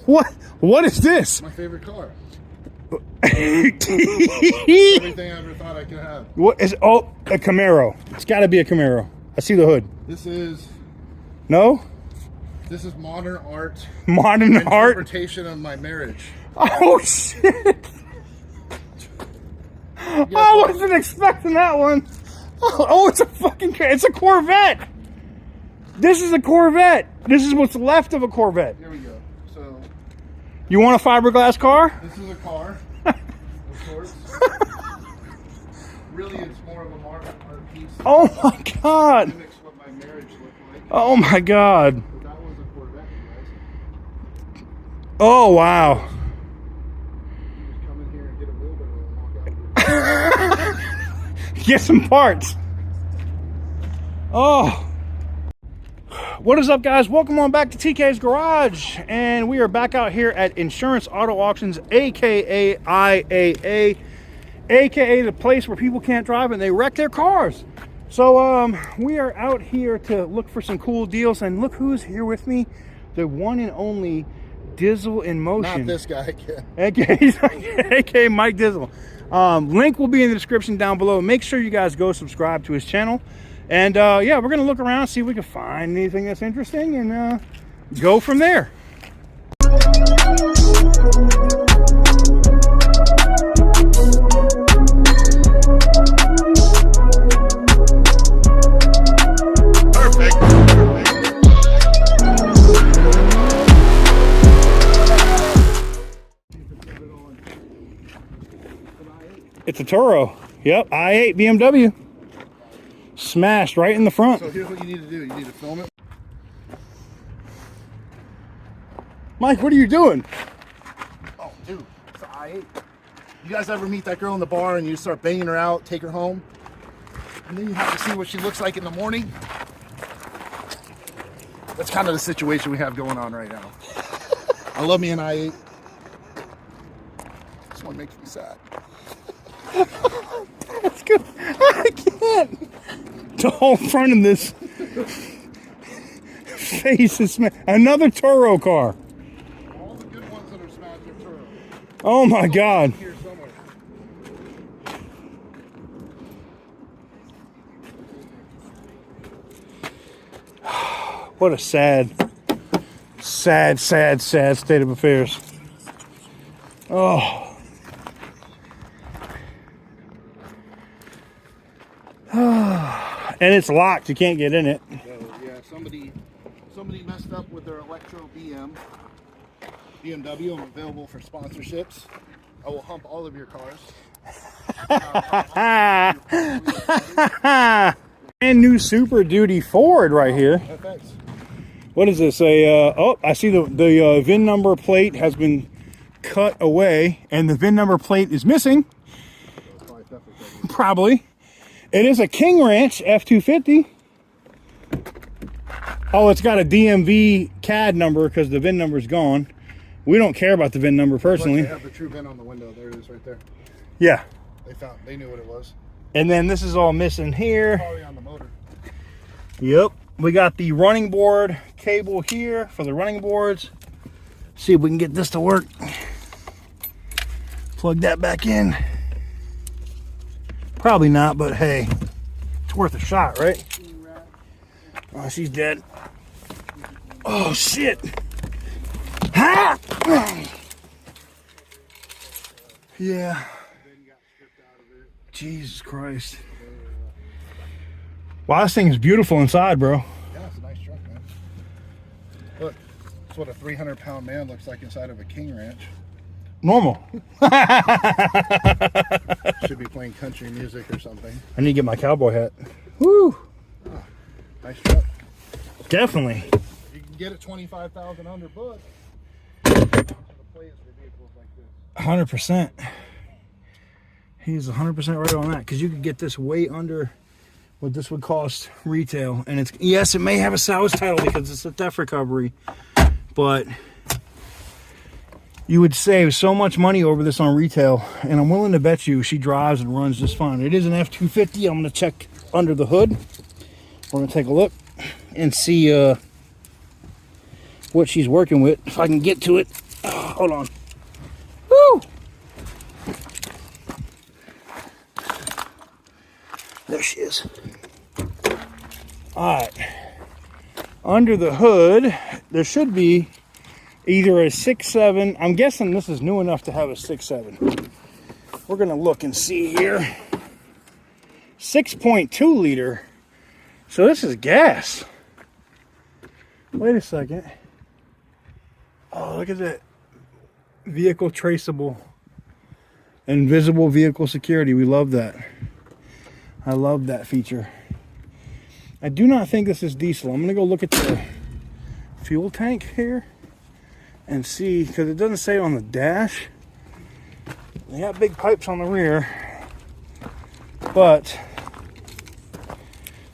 What is this? My favorite car. Everything I ever thought I could have. What is? Oh, a Camaro. It's got to be a Camaro. I see the hood. This is. No. This is modern art. Modern art. Interpretation of my marriage. Oh shit! I wasn't expecting that one. Oh, it's a fucking. It's a Corvette. This is a Corvette. This is what's left of a Corvette. Here we go. So. You want a fiberglass car? This is a car. Of sorts. Really, it's more of a marble art piece. Oh my god! Mimics what my marriage looked like. Oh my god! But that was a Corvette, you guys. Oh wow! You just come in here and get a wheelbarrow and walk out. Get some parts. Oh. What is up, guys? Welcome on back to TK's Garage, and we are back out here at Insurance Auto Auctions, aka IAA, aka the place where people can't drive and they wreck their cars. So we are out here to look for some cool deals, and look who's here with me, the one and only Dizzle in Motion. Not this guy, aka Mike Dizzle. Link will be in the description down below. Make sure you guys go subscribe to his channel. And yeah, we're gonna look around, see if we can find anything that's interesting, and go from there. Perfect. It's a Toro. Yep, i8 BMW. Smashed right in the front. So here's what you need to do. You need to film it. Mike, what are you doing? Oh, dude, it's an I-8. You guys ever meet that girl in the bar and you start banging her out, take her home, and then you have to see what she looks like in the morning? That's kind of the situation we have going on right now. I love me an I-8. This one makes me sad. That's good. I can't. The whole front of this face is smashed. Another Toro car. All the good ones that are smashed are Turo. Oh my god. Here somewhere. What a sad state of affairs. Oh. And it's locked. You can't get in it. So, yeah, somebody messed up with their electro BMW. I'm available for sponsorships. I will hump all of your cars. Brand new Super Duty Ford right here. Yeah, thanks. What is this? Oh, I see the VIN number plate has been cut away, and the VIN number plate is missing. Probably. It is a King Ranch F-250. Oh, it's got a DMV CAD number because the VIN number's gone. We don't care about the VIN number personally. They have the true VIN on the window. There it is right there. Yeah. They knew what it was. And then this is all missing here. Probably on the motor. Yep. We got the running board cable here for the running boards. See if we can get this to work. Plug that back in. Probably not, but hey, it's worth a shot, right? Oh, she's dead. Oh, shit. Ha! Yeah. Jesus Christ. Wow, this thing is beautiful inside, bro. Yeah, it's a nice truck, man. Look, it's what a 300-pound man looks like inside of a King Ranch. Normal. Should be playing country music or something. I need to get my cowboy hat. Woo! Oh, nice truck. Definitely. You can get it 25,000 under, but the plays for vehicles like this. 100%. He's 100% right on that, because you could get this way under what this would cost retail. And it's, yes, it may have a salvage title because it's a theft recovery, but you would save so much money over this on retail, and I'm willing to bet you she drives and runs just fine. It is an F-250. I'm going to check under the hood. We're going to take a look and see what she's working with, if I can get to it. hold on. Woo! There she is. All right. Under the hood, there should be either a 6.7. I'm guessing this is new enough to have a 6.7. We're gonna look and see here. 6.2 liter. So this is gas. Wait a second. Oh, look at that. Vehicle traceable. Invisible vehicle security. We love that. I love that feature. I do not think this is diesel. I'm gonna go look at the fuel tank here and see, because it doesn't say it on the dash. They got big pipes on the rear, but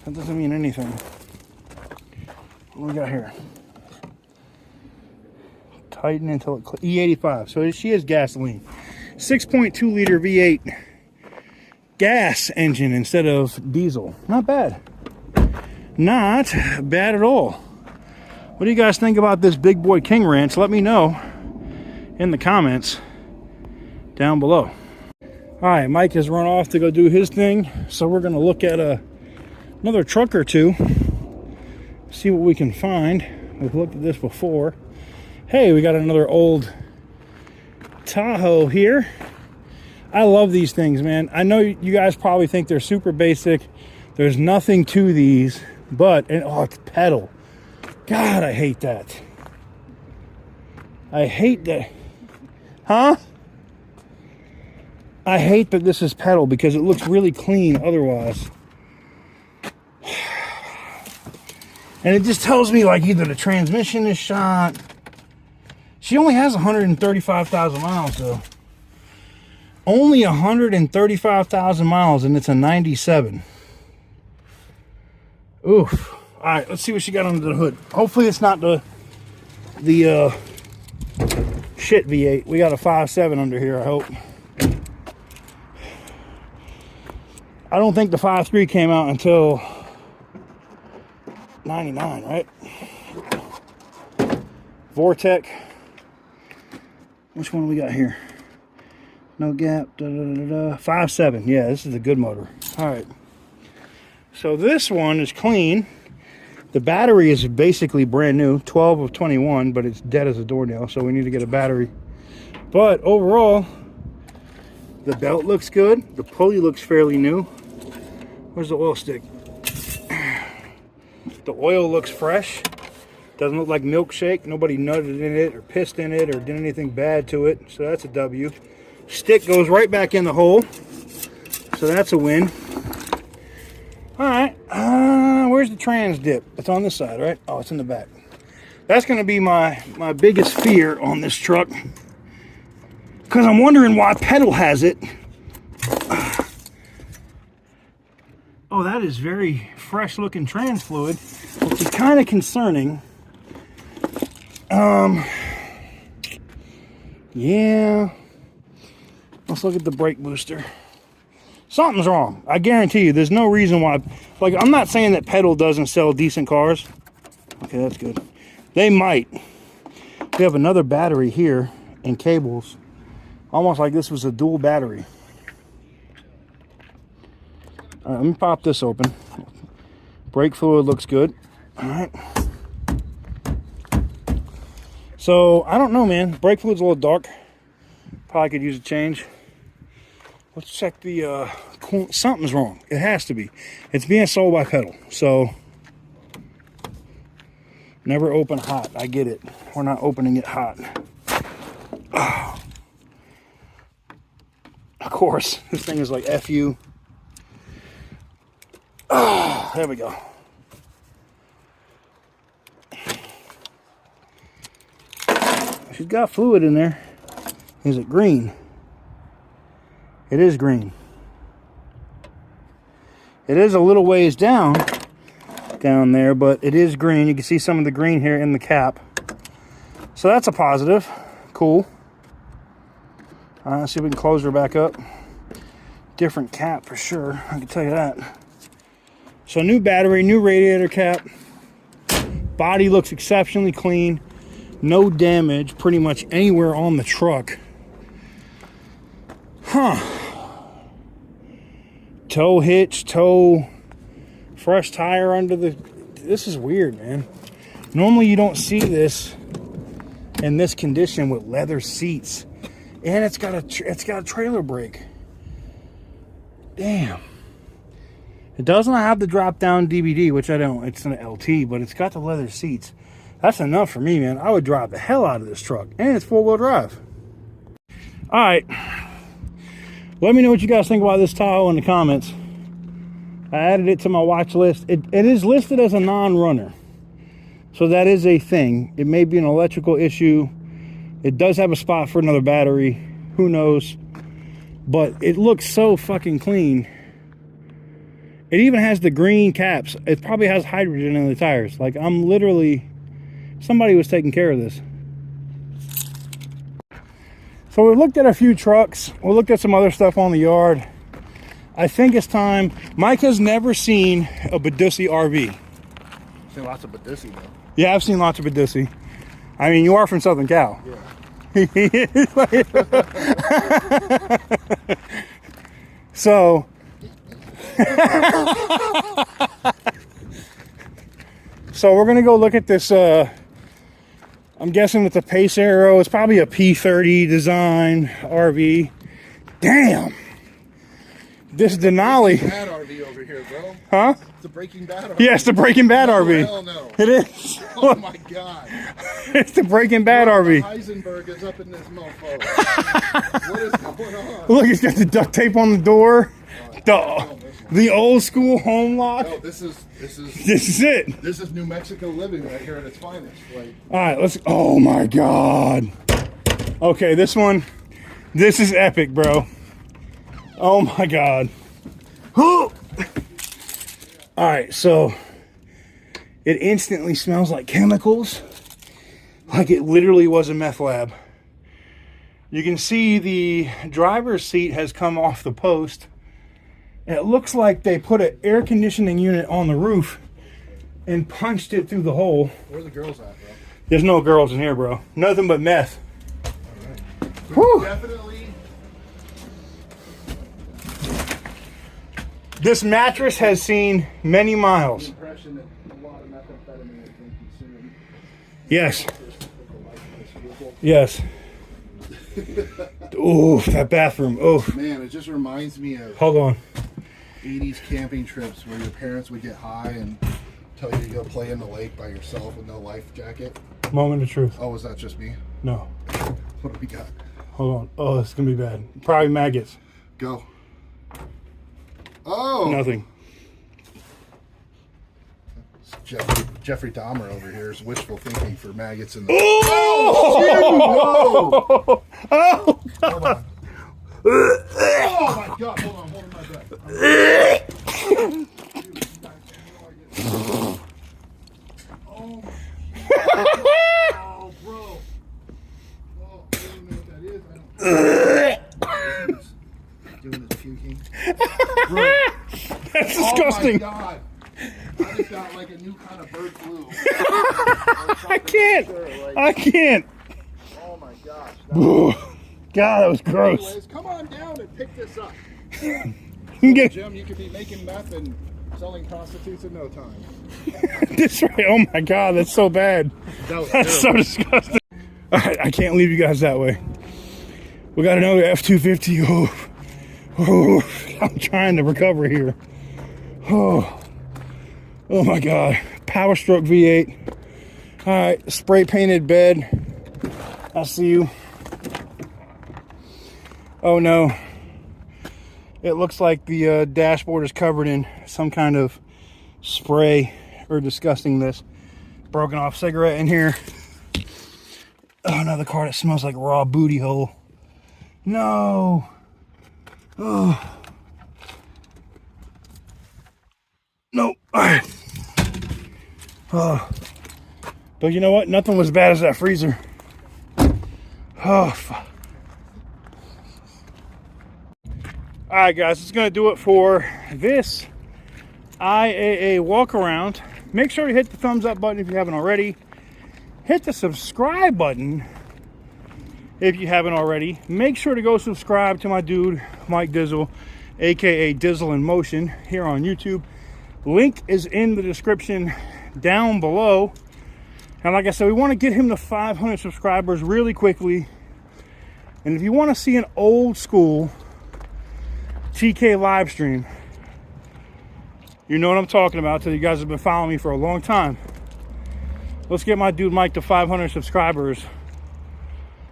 that doesn't mean anything. What do we got here? Tighten until it E85. So she is gasoline. 6.2 liter V8 gas engine instead of diesel. Not bad. Not bad at all. What do you guys think about this Big Boy King Ranch? Let me know in the comments down below. All right, Mike has run off to go do his thing, so we're gonna look at another truck or two, see what we can find. We've looked at this before. Hey, we got another old Tahoe here. I love these things, man. I know you guys probably think they're super basic. There's nothing to these, but, and oh, it's pedal. God, I hate that. I hate that. Huh? I hate that this is pedal because it looks really clean otherwise. And it just tells me like either the transmission is shot. She only has 135,000 miles though. Only 135,000 miles and it's a 97. Oof. All right, let's see what she got under the hood. Hopefully it's not the shit V8. We got a 5.7 under here, I hope. I don't think the 5.3 came out until 99, right? Vortec. Which one do we got here? No gap. 5.7. Yeah, this is a good motor. All right. So this one is clean. The battery is basically brand new, 12 of 21, but it's dead as a doornail, so we need to get a battery. But overall, the belt looks good. The pulley looks fairly new. Where's the oil stick? The oil looks fresh. Doesn't look like milkshake. Nobody nutted in it or pissed in it or did anything bad to it, so that's a W. Stick goes right back in the hole, so that's a win. All right, where's the trans dip? It's on this side, right? Oh, it's in the back. That's gonna be my biggest fear on this truck, because I'm wondering why pedal has it. Oh, that is very fresh looking trans fluid, which is kind of concerning. Yeah, let's look at the brake booster. Something's wrong. I guarantee you, there's no reason why. Like, I'm not saying that pedal doesn't sell decent cars. Okay, that's good. They might. We have another battery here and cables. Almost like this was a dual battery. All right, let me pop this open. Brake fluid looks good. All right. So, I don't know, man. Brake fluid's a little dark. Probably could use a change. Let's check the coolant. Something's wrong. It has to be. It's being sold by pedal. So, never open hot. I get it. We're not opening it hot. Oh. Of course, this thing is like FU. Oh, there we go. She's got fluid in there. Is it green? It is green. It is a little ways down there, but it is green. You can see some of the green here in the cap. So that's a positive. Cool. Let's see if we can close her back up. Different cap for sure, I can tell you that. So new battery, new radiator cap. Body looks exceptionally clean. No damage pretty much anywhere on the truck. Huh. Tow hitch, tow, fresh tire under the... This is weird, man. Normally you don't see this in this condition with leather seats. And it's got a trailer brake. Damn. It doesn't have the drop down DVD, which I don't. It's an LT, but it's got the leather seats. That's enough for me, man. I would drive the hell out of this truck. And it's four-wheel drive. All right. Let me know what you guys think about this Tahoe in the comments. I added it to my watch list. It is listed as a non-runner. So that is a thing. It may be an electrical issue. It does have a spot for another battery. Who knows? But it looks so fucking clean. It even has the green caps. It probably has hydrogen in the tires. Like, I'm literally... Somebody was taking care of this. So we looked at a few trucks. We looked at some other stuff on the yard. I think it's time. Mike has never seen a Badussi RV. I've seen lots of Badussi, though. Yeah, I've seen lots of Badussi. I mean, you are from Southern Cal. Yeah. So... So we're gonna go look at this. I'm guessing it's a Pace Aero. It's probably a P30 design RV. Damn, this Denali. Bad RV over here, bro. Huh? It's a Breaking Bad RV. Yeah, it's the Breaking Bad RV. Hell no. It is. Oh my god. It's the Breaking Bad RV. Heisenberg is up in this mofo. What is going on? Look, it's got the duct tape on the door. The old school home lock. No, this is it. This is New Mexico living right here at its finest. Like, all right, let's. Oh my god. Okay, this is epic, bro. Oh my god. All right, so it instantly smells like chemicals, like it literally was a meth lab. You can see the driver's seat has come off the post. It looks like they put an air conditioning unit on the roof and punched it through the hole. Where are the girls at, bro? There's no girls in here, bro. Nothing but meth. All right. Definitely. This mattress has seen many miles. The impression that a lot of methamphetamine has been consumed. Yes. Yes. Ooh, that bathroom. Oh. Man, it just reminds me of... Hold on. 80s camping trips where your parents would get high and tell you to go play in the lake by yourself with no life jacket. Moment of truth. Oh, was that just me? No. What do we got? Hold on. Oh, this is going to be bad. Probably maggots. Go. Oh! Nothing. Jeffrey Dahmer over here is wishful thinking for maggots in the... Oh! Oh! Hold on. Oh my god, hold on, holding my breath. Oh my god. Oh, bro. Oh, I don't even know what that is. Doing this puking. Bro. That's disgusting. Oh my god. I just got like a new kind of bird flu. I can't. I can't. Oh my gosh. God, that was gross. Anyways, come on down and pick this up. Jim, you could be making meth and selling prostitutes in no time. this right. Oh my god, that's so bad. That's so disgusting. All right, I can't leave you guys that way. We got another F-250. Oh, I'm trying to recover here. Oh my god. Power Stroke V8. All right, spray painted bed. I see you. Oh no. It looks like the dashboard is covered in some kind of spray or disgustingness. Broken off cigarette in here. Oh, another car that smells like raw booty hole. No. Oh. Nope. All right. Oh. But you know what? Nothing was as bad as that freezer. Oh, fuck. Alright guys, it's going to do it for this IAA Walk Around. Make sure you hit the thumbs up button if you haven't already. hit the subscribe button if you haven't already. Make sure to go subscribe to my dude, Mike Dizzle, aka Dizzle in Motion, here on YouTube. Link is in the description down below. And like I said, we want to get him to 500 subscribers really quickly. And if you want to see an old school TK live stream, you know what I'm talking about. So you guys have been following me for a long time. Let's get my dude Mike to 500 subscribers,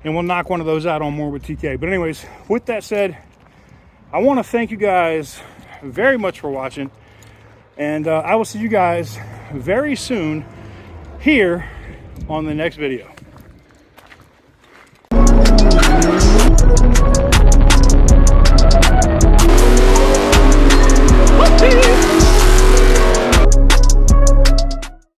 and we'll knock one of those out on More with TK. But anyways, with that said, I want to thank you guys very much for watching. And I will see you guys very soon here on the next video.